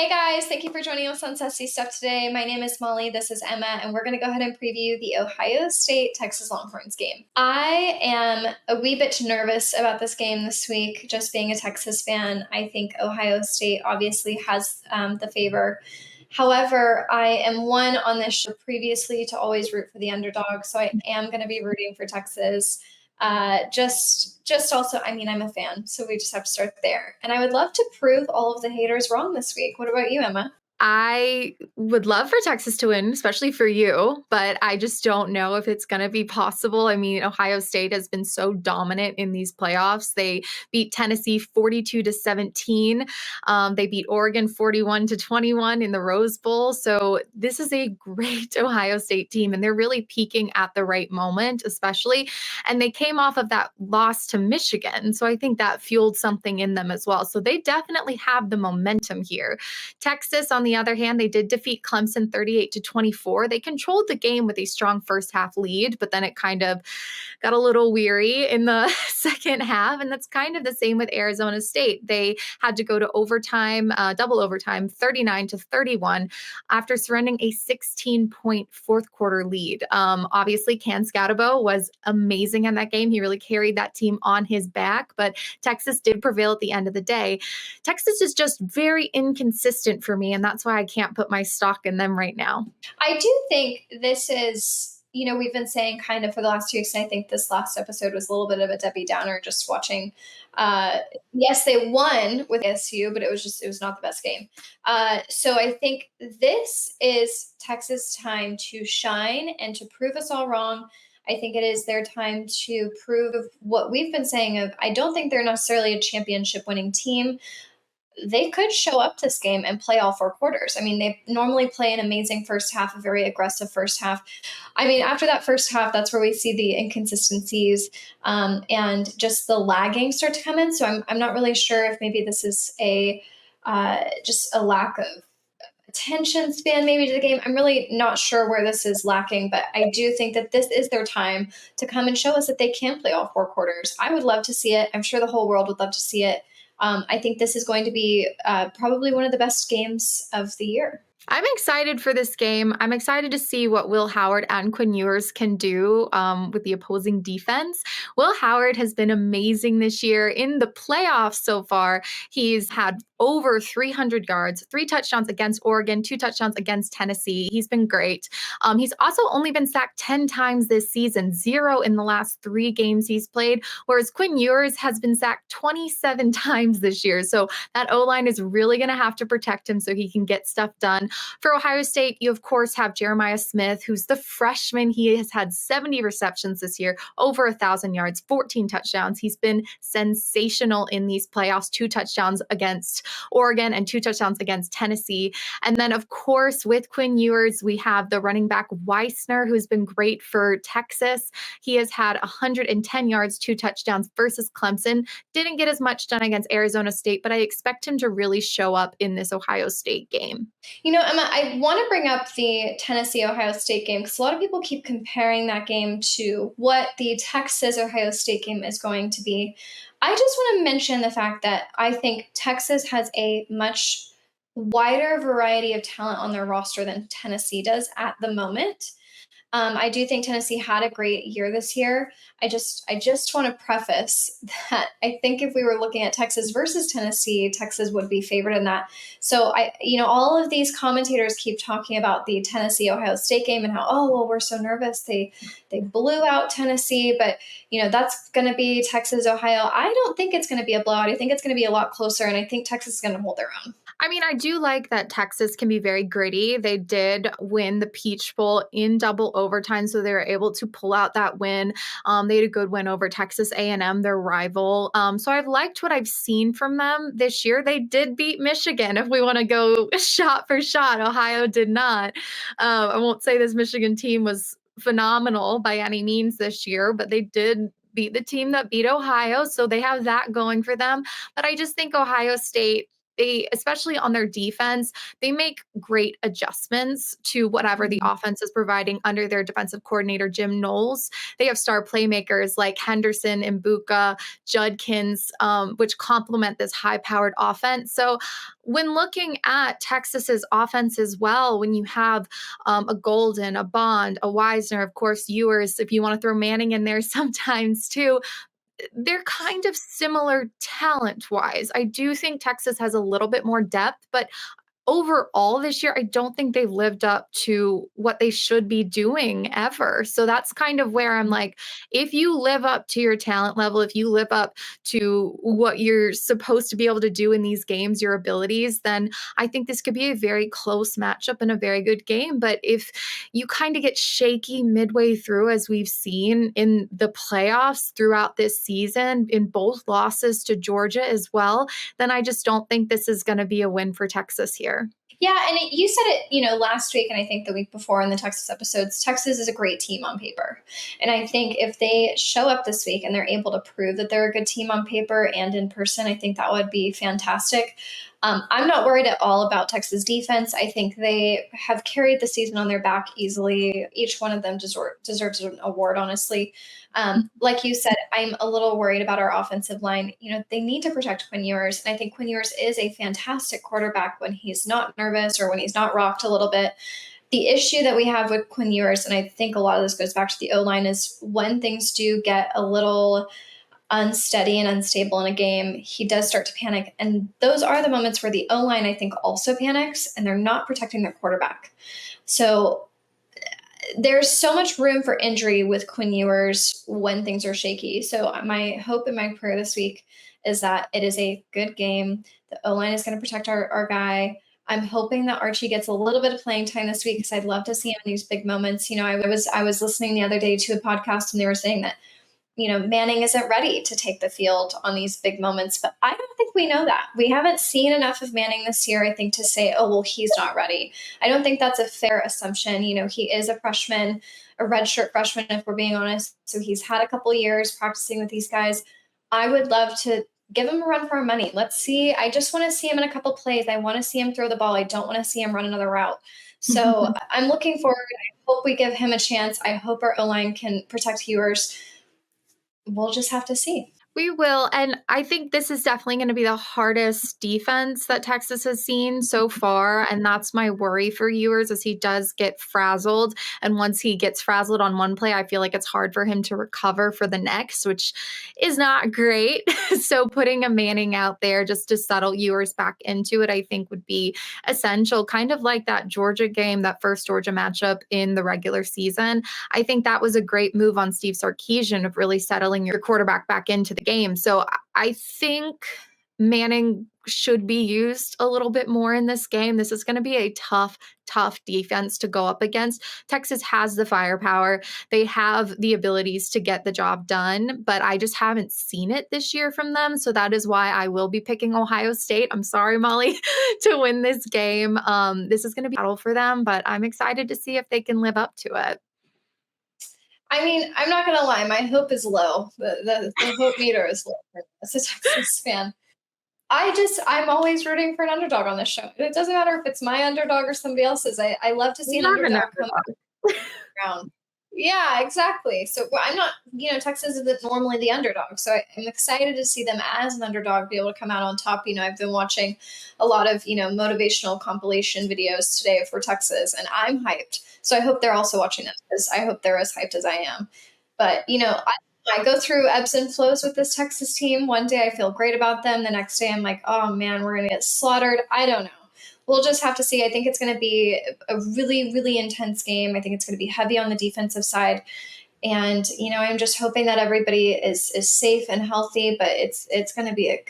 Hey guys, thank you for joining us on Sassy Stuff today. My name is Molly, this is Emma, and we're going to go ahead and preview the Ohio State Texas Longhorns game. I am a wee bit nervous about this game this week, just being a Texas fan. I think Ohio State obviously has the favor. However, I am one on this show previously to always root for the underdog, so I am going to be rooting for Texas. Just also, I mean, I'm a fan, so we just have to start there. And I would love to prove all of the haters wrong this week. What about you, Emma? I would love for Texas to win, especially for you, but I just don't know if it's going to be possible. I mean, Ohio State has been so dominant in these playoffs. They beat Tennessee 42-17. They beat Oregon 41-21 in the Rose Bowl. So this is a great Ohio State team, and they're really peaking at the right moment, especially. And they came off of that loss to Michigan. So I think that fueled something in them as well. So they definitely have the momentum here. Texas, on the other hand, they did defeat Clemson 38-24. They controlled the game with a strong first half lead, but then it kind of got a little weary in the second half. And that's kind of the same with Arizona State. They had to go to overtime, double overtime, 39-31 after surrendering a 16-point fourth quarter lead. Obviously, Ken Scatabo was amazing in that game. He really carried that team on his back, but Texas did prevail at the end of the day. Texas is just very inconsistent for me, and that's why I can't put my stock in them right now. I do think this is, we've been saying kind of for the last 2 weeks, and I think this last episode was a little bit of a Debbie Downer just watching. Yes, they won with SU, but it was not the best game. So I think this is Texas' time to shine and to prove us all wrong. I think it is their time to prove what we've been saying of, I don't think they're necessarily a championship winning team. They could show up this game and play all four quarters. I mean, they normally play an amazing first half, a very aggressive first half. I mean, after that first half, that's where we see the inconsistencies and just the lagging start to come in. So I'm not really sure if maybe this is just a lack of attention span maybe to the game. I'm really not sure where this is lacking, but I do think that this is their time to come and show us that they can play all four quarters. I would love to see it. I'm sure the whole world would love to see it. I think this is going to be probably one of the best games of the year. I'm excited for this game. I'm excited to see what Will Howard and Quinn Ewers can do with the opposing defense. Will Howard has been amazing this year in the playoffs so far. He's had over 300 yards, 3 touchdowns against Oregon, 2 touchdowns against Tennessee. He's been great. He's also only been sacked 10 times this season, 0 in the last 3 games he's played, whereas Quinn Ewers has been sacked 27 times this year. So that O-line is really going to have to protect him so he can get stuff done. For Ohio State, you, of course, have Jeremiah Smith, who's the freshman. He has had 70 receptions this year, over 1,000 yards, 14 touchdowns. He's been sensational in these playoffs, 2 touchdowns against Oregon and 2 touchdowns against Tennessee. And then, of course, with Quinn Ewers, we have the running back Weissner, who's been great for Texas. He has had 110 yards, 2 touchdowns versus Clemson. Didn't get as much done against Arizona State, but I expect him to really show up in this Ohio State game. Emma, I want to bring up the Tennessee-Ohio State game because a lot of people keep comparing that game to what the Texas-Ohio State game is going to be. I just want to mention the fact that I think Texas has a much wider variety of talent on their roster than Tennessee does at the moment. I do think Tennessee had a great year this year. I just want to preface that I think if we were looking at Texas versus Tennessee, Texas would be favored in that. So all of these commentators keep talking about the Tennessee Ohio State game and how, oh, well, we're so nervous. They blew out Tennessee, but that's going to be Texas, Ohio. I don't think it's going to be a blowout. I think it's going to be a lot closer, and I think Texas is going to hold their own. I mean, I do like that Texas can be very gritty. They did win the Peach Bowl in double overtime, so they were able to pull out that win. They had a good win over Texas A&M, their rival. So I've liked what I've seen from them this year. They did beat Michigan, if we want to go shot for shot. Ohio did not. I won't say this Michigan team was phenomenal by any means this year, but they did beat the team that beat Ohio, so they have that going for them. But I just think Ohio State they, especially on their defense, they make great adjustments to whatever the Mhm. offense is providing under their defensive coordinator, Jim Knowles. They have star playmakers like Henderson and Buka, Judkins, which complement this high powered offense. So when looking at Texas's offense as well, when you have a Golden, a Bond, a Wisner, of course, Ewers, if you want to throw Manning in there sometimes too, they're kind of similar talent wise. I do think Texas has a little bit more depth, but overall this year, I don't think they've lived up to what they should be doing ever. So that's kind of where I'm like, if you live up to your talent level, if you live up to what you're supposed to be able to do in these games, your abilities, then I think this could be a very close matchup and a very good game. But if you kind of get shaky midway through, as we've seen in the playoffs throughout this season, in both losses to Georgia as well, then I just don't think this is going to be a win for Texas here. Yeah, and you said it, last week and I think the week before in the Texas episodes. Texas is a great team on paper, and I think if they show up this week and they're able to prove that they're a good team on paper and in person, I think that would be fantastic. I'm not worried at all about Texas defense. I think they have carried the season on their back easily. Each one of them deserves an award, honestly. Like you said, I'm a little worried about our offensive line. They need to protect Quinn Ewers, and I think Quinn Ewers is a fantastic quarterback when he's not nervous or when he's not rocked a little bit. The issue that we have with Quinn Ewers, and I think a lot of this goes back to the O line, is when things do get a little unsteady and unstable in a game, he does start to panic. And those are the moments where the O line, I think, also panics and they're not protecting their quarterback. So there's so much room for injury with Quinn Ewers when things are shaky. So my hope and my prayer this week is that it is a good game. The O line is going to protect our guy. I'm hoping that Archie gets a little bit of playing time this week because I'd love to see him in these big moments. I was listening the other day to a podcast and they were saying that Manning isn't ready to take the field on these big moments, but I don't think we know that. We haven't seen enough of Manning this year, I think, to say, oh, well, he's not ready. I don't think that's a fair assumption. He is a freshman, a redshirt freshman, if we're being honest. So he's had a couple years practicing with these guys. I would love to give him a run for our money. Let's see. I just want to see him in a couple plays. I want to see him throw the ball. I don't want to see him run another route. So I'm looking forward. I hope we give him a chance. I hope our O line can protect Hewers. We'll just have to see. We will. And I think this is definitely going to be the hardest defense that Texas has seen so far. And that's my worry for Ewers as he does get frazzled. And once he gets frazzled on one play, I feel like it's hard for him to recover for the next, which is not great. So putting a Manning out there just to settle Ewers back into it, I think would be essential. Kind of like that Georgia game, that first Georgia matchup in the regular season. I think that was a great move on Steve Sarkisian of really settling your quarterback back into the game. So I think Manning should be used a little bit more in this game. This is going to be a tough, tough defense to go up against. Texas has the firepower. They have the abilities to get the job done, but I just haven't seen it this year from them. So that is why I will be picking Ohio State. I'm sorry, Molly, to win this game. This is going to be a battle for them, but I'm excited to see if they can live up to it. I mean, I'm not gonna lie, my hope is low. The hope meter is low as a Texas fan. I'm always rooting for an underdog on this show. It doesn't matter if it's my underdog or somebody else's. I love to see an Love an underdog come underdog. around. Yeah, exactly. So well, I'm not, Texas isn't normally the underdog. So I'm excited to see them as an underdog be able to come out on top. I've been watching a lot of, motivational compilation videos today for Texas, and I'm hyped. So I hope they're also watching them because I hope they're as hyped as I am. But, I go through ebbs and flows with this Texas team. One day I feel great about them. The next day I'm like, oh man, we're going to get slaughtered. I don't know. We'll just have to see. I think it's going to be a really, really intense game. I think it's going to be heavy on the defensive side. And, I'm just hoping that everybody is safe and healthy, but it's going to be a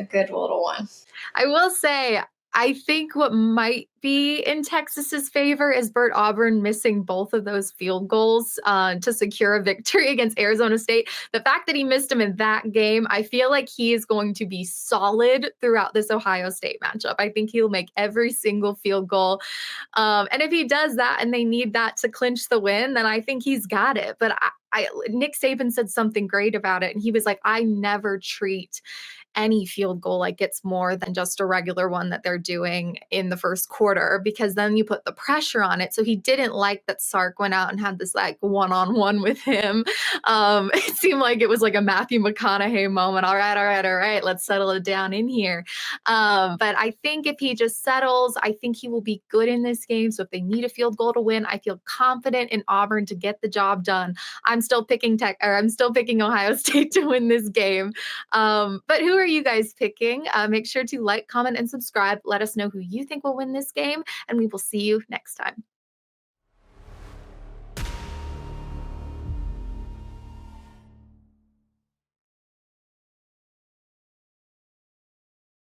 good little one. I will say, I think what might be in Texas's favor is Bert Auburn missing both of those field goals to secure a victory against Arizona State. The fact that he missed them in that game, I feel like he is going to be solid throughout this Ohio State matchup. I think he'll make every single field goal. And if he does that and they need that to clinch the win, then I think he's got it. But Nick Saban said something great about it. And he was like, I never treat any field goal like it's more than just a regular one that they're doing in the first quarter, because then you put the pressure on it. So he didn't like that Sark went out and had this like one-on-one with him. It seemed like it was like a Matthew McConaughey moment. All right, let's settle it down in here. But I think if he just settles, I think he will be good in this game. So if they need a field goal to win, I feel confident in Auburn to get the job done. I'm still picking I'm still picking Ohio State to win this game. But who are you guys picking? Make sure to like, comment, and subscribe. Let us know who you think will win this game, and we will see you next time.